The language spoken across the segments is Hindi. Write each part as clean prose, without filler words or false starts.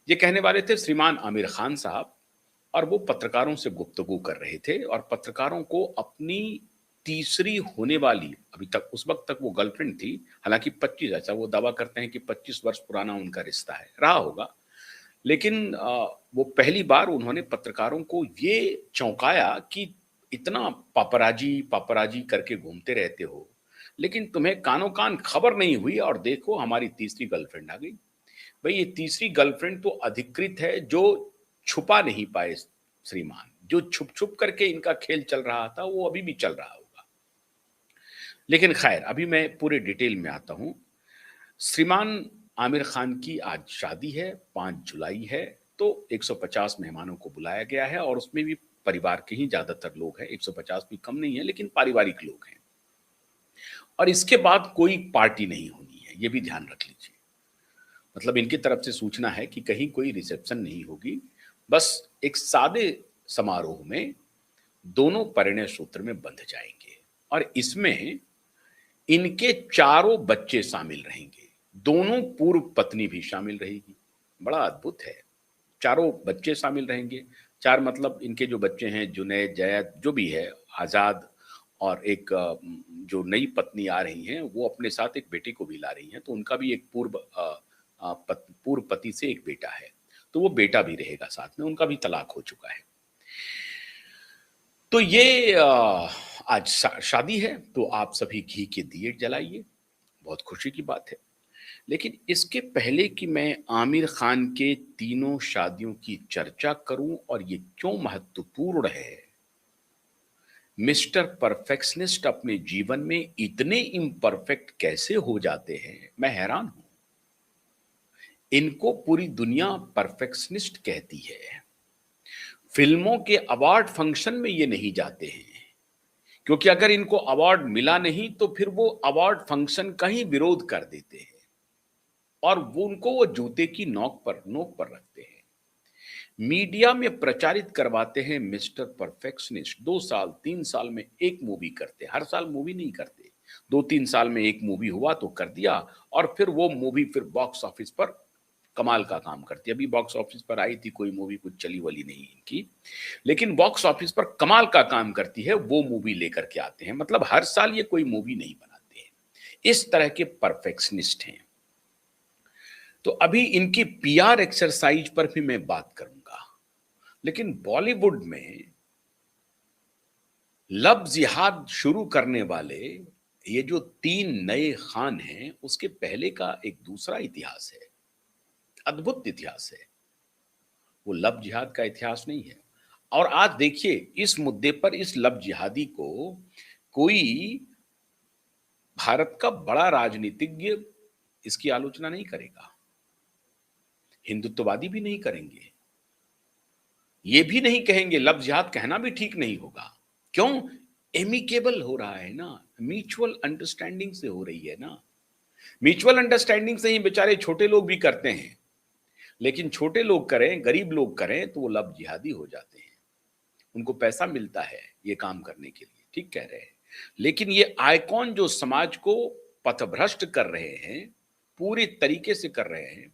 ये कहने वाले थे श्रीमान आमिर खान साहब और वो पत्रकारों से गुफ्तगू कर रहे थे और पत्रकारों को अपनी तीसरी होने वाली अभी तक उस वक़्त तक वो गर्लफ्रेंड थी, हालाँकि 25 ऐसा वो दावा करते हैं कि 25 वर्ष पुराना उनका रिश्ता है, रहा होगा। लेकिन वो पहली बार उन्होंने पत्रकारों को ये चौंकाया कि इतना पापराजी, पापराजी करके घूमते रहते हो, लेकिन तुम्हें कानो-कान खबर नहीं हुई और देखो हमारी तीसरी गर्लफ्रेंड आ गई। भई ये तीसरी गर्लफ्रेंड तो अधिकृत है जो छुपा नहीं पाए श्रीमान। जो छुप-छुप करके इनका खेल चल रहा था वो अभी भी चल रहा होगा। लेकिन ख़ैर अभी मैं पूरे डिटेल में आता हूँ। श्रीमान आमिर खान की आज शादी है, 5 जुलाई है, तो 150 मेहमानों को बुलाया गया है और उसमें भी परिवार के ही ज़्यादातर लोग हैं, 150 भी कम नहीं है लेकिन पारिवारिक लोग हैं। और इसके बाद कोई पार्टी नहीं होनी है, ये भी ध्यान रख लीजिए। मतलब इनकी तरफ से सूचना है कि कहीं कोई रिसेप्शन नहीं होगी, बस एक सादे समारोह में दोनों परिणय सूत्र में बंध जाएँगे और इसमें इनके चारों बच्चे शामिल रहेंगे, दोनों पूर्व पत्नी भी शामिल रहेगी। बड़ा अद्भुत है, चारों बच्चे शामिल रहेंगे, 4 मतलब इनके जो बच्चे हैं जुनैद, जैद जो भी है, आज़ाद और एक जो नई पत्नी आ रही हैं, वो अपने साथ एक बेटे को भी ला रही हैं, तो उनका भी एक पूर्व पति से एक बेटा है, तो वो बेटा भी रहेगा साथ में, उनका भी तलाक हो चुका है। तो ये आज शादी है, तो आप सभी घी के दिए जलाइए, बहुत खुशी की बात है। लेकिन इसके पहले कि मैं आमिर खान के तीनों शादियों की चर्चा करूं और ये क्यों महत्वपूर्ण है, मिस्टर परफेक्शनिस्ट अपने जीवन में इतने इम्परफेक्ट कैसे हो जाते हैं, मैं हैरान हूं। इनको पूरी दुनिया परफेक्शनिस्ट कहती है। फिल्मों के अवार्ड फंक्शन में ये नहीं जाते हैं, क्योंकि अगर इनको अवार्ड मिला नहीं तो फिर वो अवार्ड फंक्शन का ही विरोध कर देते हैं और वो जूते की नोक पर रखते हैं। मीडिया में प्रचारित करवाते हैं मिस्टर परफेक्शनिस्ट, 2 साल 3 साल में एक मूवी करते हैं, हर साल मूवी नहीं करते, 2-3 साल में एक मूवी हुआ तो कर दिया और फिर वो मूवी फिर बॉक्स ऑफिस पर कमाल का काम करती है। अभी बॉक्स ऑफिस पर आई थी कोई मूवी, कुछ चली-वली नहीं इनकी, लेकिन बॉक्स ऑफिस पर कमाल का काम करती है, वो मूवी लेकर के आते हैं। मतलब हर साल ये कोई मूवी नहीं बनाते हैं। इस तरह के परफेक्शनिस्ट हैं। तो अभी इनकी पीआर एक्सरसाइज पर भी मैं बात करूंगा, लेकिन बॉलीवुड में लव जिहाद शुरू करने वाले ये जो 3 नए खान हैं, उसके पहले का एक दूसरा इतिहास है, अद्भुत इतिहास है। वो लव जिहाद का इतिहास नहीं है। और आज देखिए इस मुद्दे पर इस लव जिहादी को कोई भारत का बड़ा राजनीतिज्ञ इसकी आलोचना नहीं करेगा, हिंदुत्ववादी भी नहीं करेंगे, ये भी नहीं कहेंगे, लव जिहाद कहना भी ठीक नहीं होगा। क्यों? एमिकेबल हो रहा है ना, म्यूचुअल अंडरस्टैंडिंग से हो रही है ना। म्यूचुअल अंडरस्टैंडिंग से ही बेचारे छोटे लोग भी करते हैं, लेकिन छोटे लोग करें, गरीब लोग करें तो वो लव जिहादी हो जाते हैं। उनको पैसा मिलता है ये काम करने के लिए, ठीक कह रहे हैं। लेकिन ये आइकॉन जो समाज को पथभ्रष्ट कर रहे हैं, पूरी तरीके से कर रहे हैं,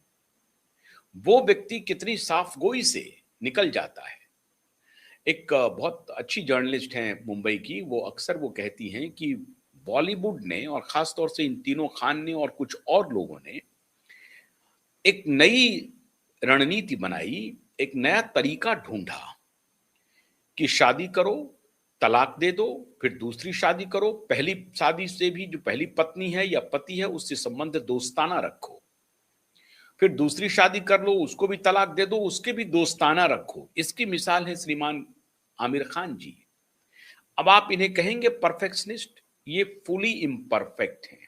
वो व्यक्ति कितनी साफगोई से निकल जाता है। एक बहुत अच्छी जर्नलिस्ट हैं मुंबई की, वो अक्सर वो कहती हैं कि बॉलीवुड ने और खास तौर से इन तीनों खान ने और कुछ और लोगों ने एक नई रणनीति बनाई, एक नया तरीका ढूंढा कि शादी करो, तलाक दे दो, फिर दूसरी शादी करो, पहली शादी से भी जो पहली पत्नी है या पति है उससे संबंध दोस्ताना रखो, फिर दूसरी शादी कर लो, उसको भी तलाक दे दो, उसके भी दोस्ताना रखो। इसकी मिसाल है श्रीमान आमिर खान जी। अब आप इन्हें कहेंगे परफेक्शनिस्ट, ये फुली इम्परफेक्ट हैं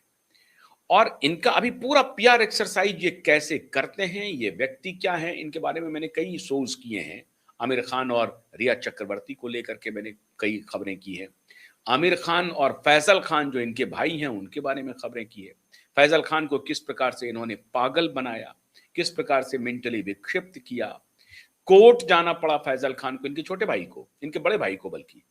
और इनका अभी पूरा पीआर एक्सरसाइज ये कैसे करते हैं, ये व्यक्ति क्या है, इनके बारे में मैंने कई शोज किए हैं। आमिर खान और रिया चक्रवर्ती को लेकर के मैंने कई खबरें की हैं। आमिर खान और फैजल खान जो इनके भाई हैं उनके बारे में खबरें की है। फैजल खान को किस प्रकार से इन्होंने पागल बनाया, किस प्रकार से मेंटली विक्षिप्त किया, कोर्ट जाना पड़ा फैजल खान को, इनके छोटे भाई को, इनके बड़े भाई को, बल्कि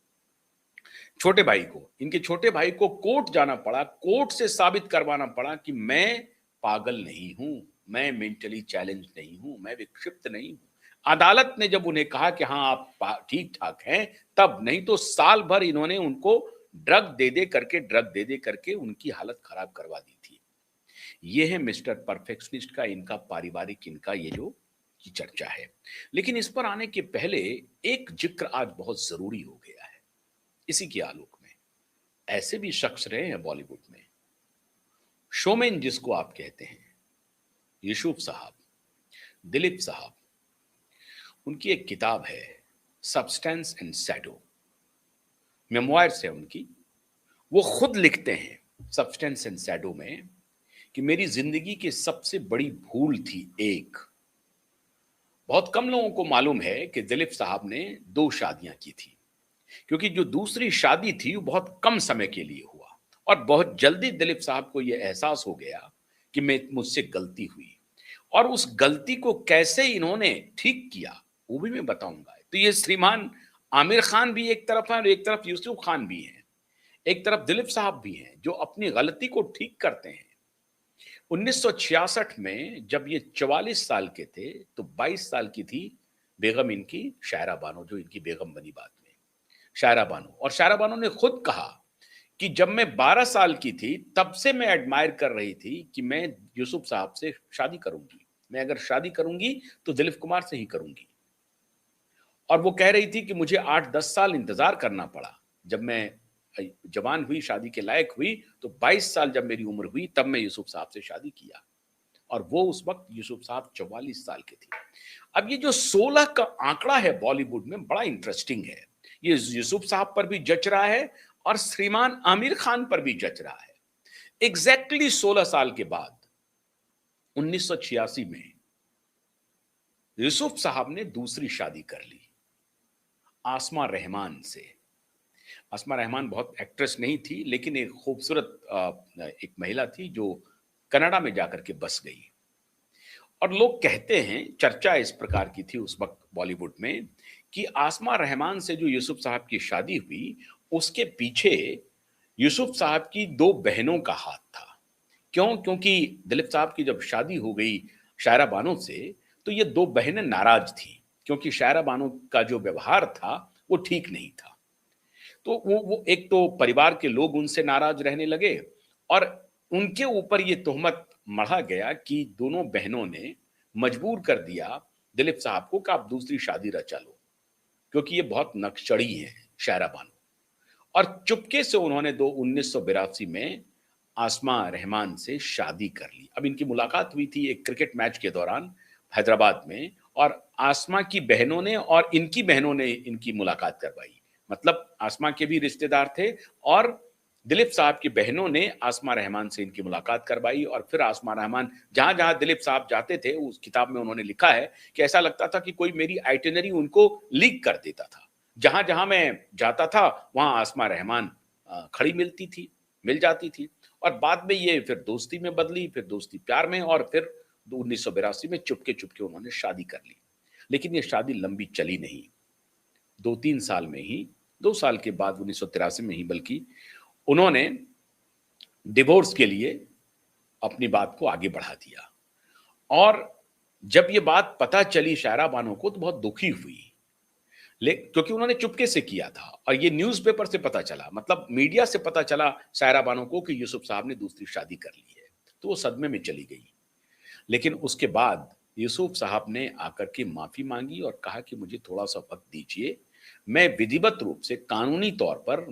छोटे भाई को, इनके छोटे भाई को कोर्ट जाना पड़ा, कोर्ट से साबित करवाना पड़ा कि मैं पागल नहीं हूं, मैं मेंटली चैलेंज नहीं हूँ, मैं विक्षिप्त नहीं हूँ। अदालत ने जब उन्हें कहा कि हाँ, आप ठीक-ठाक हैं, तब, नहीं तो साल भर इन्होंने उनको ड्रग दे-दे करके उनकी हालत खराब करवा दी थी। ये है मिस्टर परफेक्शनिस्ट का, इनका पारिवारिक, इनका ये जो की चर्चा है। लेकिन इस पर आने के पहले एक ज़िक्र आज बहुत ज़रूरी हो गया है, इसी के आलोक में। ऐसे भी शख्स रहे हैं बॉलीवुड में, शोमैन जिसको आप कहते हैं, यूसुफ साहब, दिलीप साहब, उनकी एक किताब है, सब्सटेंस एंड शैडो, मेमोइर्स है उनकी। वो खुद लिखते हैं सब्सटेंस एंड शैडो में कि मेरी ज़िंदगी की सबसे बड़ी भूल थी एक। बहुत कम लोगों को मालूम है कि दिलीप साहब ने 2 शादियाँ की थी, क्योंकि जो दूसरी शादी थी, वो बहुत कम समय के लिए हुआ और बहुत जल्दी दिलीप साहब को ये एहसास हो गया कि मुझसे गलती हुई और उस गलती को कैसे इन्होंने ठीक किया, वो भी मैं बताऊँगा। तो ये श्रीमान आमिर खान भी एक तरफ हैं और एक तरफ यूसुफ खान भी हैं, एक तरफ दिलीप साहब भी हैं, जो अपनी गलती को ठीक करते हैं। 1966 में जब ये 44 साल के थे, तो 22 साल की थी बेगम इनकी शायरा बानो, जो इनकी बेगम बनी बाद में, शायरा बानो। और शायरा बानो ने खुद कहा कि जब मैं 12 साल की थी, तब से मैं एडमायर कर रही थी कि मैं यूसुफ साहब से शादी करूँगी। मैं अगर शादी करूँगी, तो दिलीप कुमार से ही करूँगी। और वो कह रही थी कि मुझे 8-10 साल इंतज़ार करना पड़ा। जब मैं जवान हुई, शादी के लायक हुई, तो 22 साल जब मेरी उम्र हुई, तब मैं यूसुफ साहब से शादी किया। और वो उस वक़्त यूसुफ साहब 44 साल के थे। अब ये जो 16 का आंकड़ा है बॉलीवुड में, बड़ा इंटरेस्टिंग है। ये यूसुफ साहब पर भी जच रहा है और श्रीमान आमिर खान पर भी जच रहा है। एग्ज़ैक्टली 16 साल के बाद 1986 में यूसुफ साहब ने दूसरी शादी कर ली, आसमा रहमान से। आसमा रहमान बहुत एक्ट्रेस नहीं थी, लेकिन एक खूबसूरत एक महिला थी जो कनाडा में जाकर के बस गई। और लोग कहते हैं, चर्चा इस प्रकार की थी उस वक़्त बॉलीवुड में कि आसमा रहमान से जो यूसुफ साहब की शादी हुई, उसके पीछे यूसुफ साहब की 2 बहनों का हाथ था। क्यों? क्योंकि दिलीप साहब की जब शादी हो गई शायरा बानो से, तो ये 2 बहनें नाराज़ थीं, क्योंकि शायरा बानो का जो व्यवहार था, वो ठीक नहीं था। तो वो एक तो परिवार के लोग उनसे नाराज़ रहने लगे और उनके ऊपर ये तोहमत मढ़ा गया कि दोनों बहनों ने मजबूर कर दिया दिलीप साहब को कि आप दूसरी शादी रचा लो, क्योंकि ये बहुत नकचढ़ी हैं शायरा बानो। और चुपके से उन्होंने 1982 में आसमा रहमान से शादी कर ली। अब इनकी मुलाकात हुई थी एक क्रिकेट मैच के दौरान हैदराबाद में और आसमा की बहनों ने और इनकी बहनों ने इनकी मुलाकात करवाई। मतलब आसमा के भी रिश्तेदार थे और दिलीप साहब की बहनों ने आसमा रहमान से इनकी मुलाकात करवाई और फिर आसमा रहमान जहाँ-जहाँ दिलीप साहब जाते थे, उस किताब में उन्होंने लिखा है कि ऐसा लगता था कि कोई मेरी आइटिनरी उनको लीक कर देता था। जहाँ-जहाँ मैं जाता था, वहाँ आसमा रहमान खड़ी मिल जाती थी और बाद में ये फिर दोस्ती में बदली, फिर दोस्ती प्यार में और फिर 1982 में चुपके-चुपके उन्होंने शादी कर ली। लेकिन ये शादी लंबी चली नहीं। 2-3 साल में ही, 2 साल के बाद 1983 में ही बल्कि उन्होंने डिवोर्स के लिए अपनी बात को आगे बढ़ा दिया। और जब ये बात पता चली शायरा बानो को, तो बहुत दुखी हुई। क्योंकि उन्होंने चुपके से किया था और ये न्यूज़पेपर से पता चला, मतलब मीडिया से पता चला शायरा बानो को कि यूसुफ साहब ने दूसरी शादी कर ली है, तो वो सदमे में चली गई। लेकिन उसके बाद यूसुफ साहब ने आकर के माफ़ी माँगी और कहा कि मुझे थोड़ा-सा वक़्त दीजिए, मैं विधिवत रूप से कानूनी तौर पर